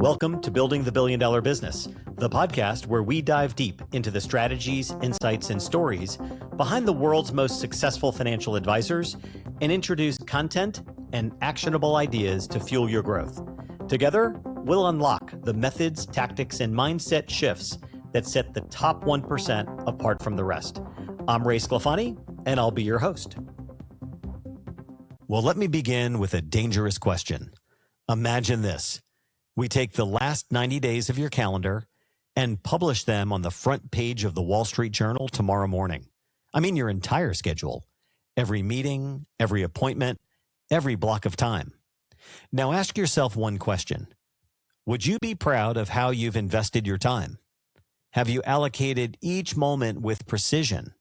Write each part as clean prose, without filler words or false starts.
Welcome to Building the $1 Billion Business, the podcast where we dive deep into the strategies, insights, and stories behind the world's most successful financial advisors and introduce content and actionable ideas to fuel your growth. Together, we'll unlock the methods, tactics, and mindset shifts that set the top 1% apart from the rest. I'm Ray Sclafani, and I'll be your host. Well, let me begin with a dangerous question. Imagine this. We take the last 90 days of your calendar and publish them on the front page of the Wall Street Journal tomorrow morning. I mean, your entire schedule, every meeting, every appointment, every block of time. Now ask yourself one question. Would you be proud of how you've invested your time? Have you allocated each moment with precision?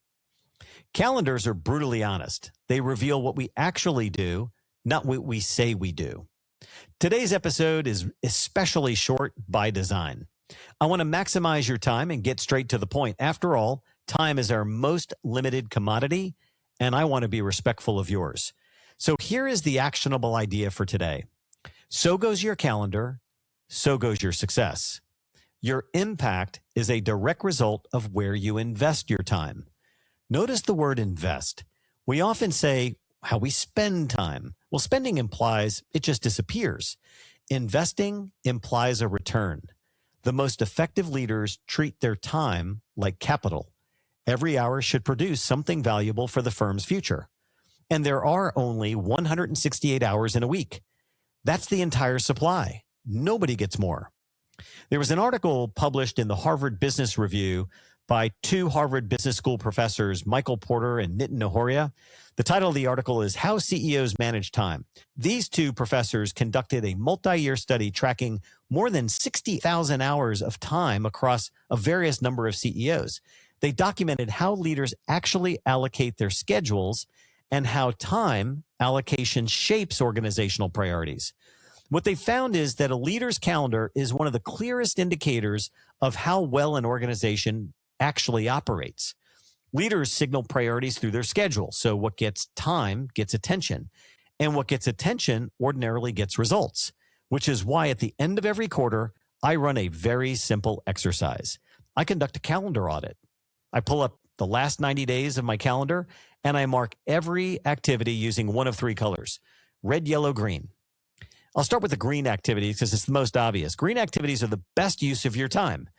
Calendars are brutally honest. They reveal what we actually do, not what we say we do. Today's episode is especially short by design. I want to maximize your time and get straight to the point. After all, time is our most limited commodity, and I want to be respectful of yours. So here is the actionable idea for today. So goes your calendar, so goes your success. Your impact is a direct result of where you invest your time. Notice the word invest. We often say how we spend time. Well, spending implies it just disappears. Investing implies a return. The most effective leaders treat their time like capital. Every hour should produce something valuable for the firm's future. And there are only 168 hours in a week. That's the entire supply. Nobody gets more. There was an article published in the Harvard Business Review by two Harvard Business School professors, Michael Porter and Nitin Nahoria. The title of the article is How CEOs Manage Time. These two professors conducted a multi-year study tracking more than 60,000 hours of time across a various number of CEOs. They documented how leaders actually allocate their schedules and how time allocation shapes organizational priorities. What they found is that a leader's calendar is one of the clearest indicators of how well an organization actually operates. Leaders signal priorities through their schedule. So what gets time gets attention. And what gets attention ordinarily gets results, which is why at the end of every quarter, I run a very simple exercise. I conduct a calendar audit. I pull up the last 90 days of my calendar and I mark every activity using one of three colors: red, yellow, green. I'll start with the green activities because it's the most obvious. Green activities are the best use of your time.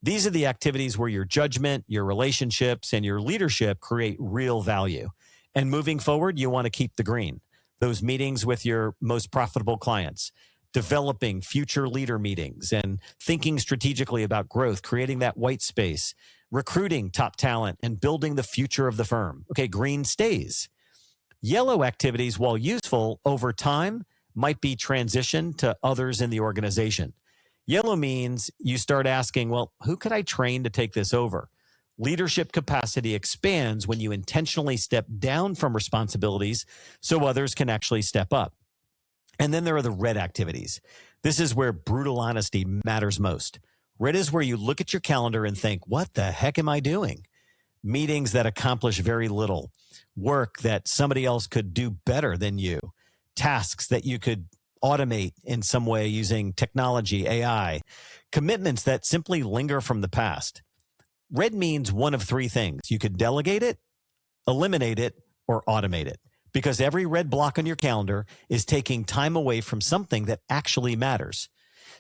These are the activities where your judgment, your relationships, and your leadership create real value. And moving forward, you want to keep the green. Those meetings with your most profitable clients, developing future leader meetings, and thinking strategically about growth, creating that white space, recruiting top talent, and building the future of the firm. Okay, green stays. Yellow activities, while useful over time, might be transitioned to others in the organization. Yellow means you start asking, well, who could I train to take this over? Leadership capacity expands when you intentionally step down from responsibilities so others can actually step up. And then there are the red activities. This is where brutal honesty matters most. Red is where you look at your calendar and think, what the heck am I doing? Meetings that accomplish very little, work that somebody else could do better than you, tasks that you could automate in some way using technology, AI, commitments that simply linger from the past. Red means one of three things. You could delegate it, eliminate it, or automate it, because every red block on your calendar is taking time away from something that actually matters.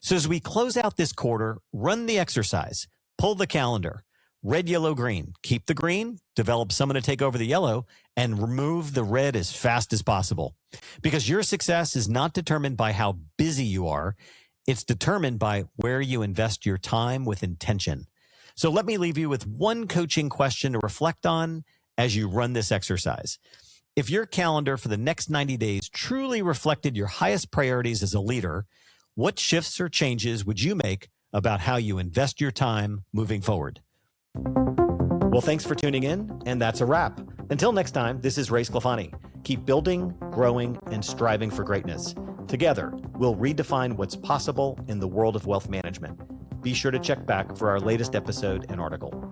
So as we close out this quarter, run the exercise, pull the calendar, red, yellow, green, keep the green, develop someone to take over the yellow, and remove the red as fast as possible. Because your success is not determined by how busy you are. It's determined by where you invest your time with intention. So let me leave you with one coaching question to reflect on as you run this exercise. If your calendar for the next 90 days truly reflected your highest priorities as a leader, what shifts or changes would you make about how you invest your time moving forward? Well, thanks for tuning in, and that's a wrap. Until next time, this is Ray Sclafani. Keep building, growing, and striving for greatness. Together, we'll redefine what's possible in the world of wealth management. Be sure to check back for our latest episode and article.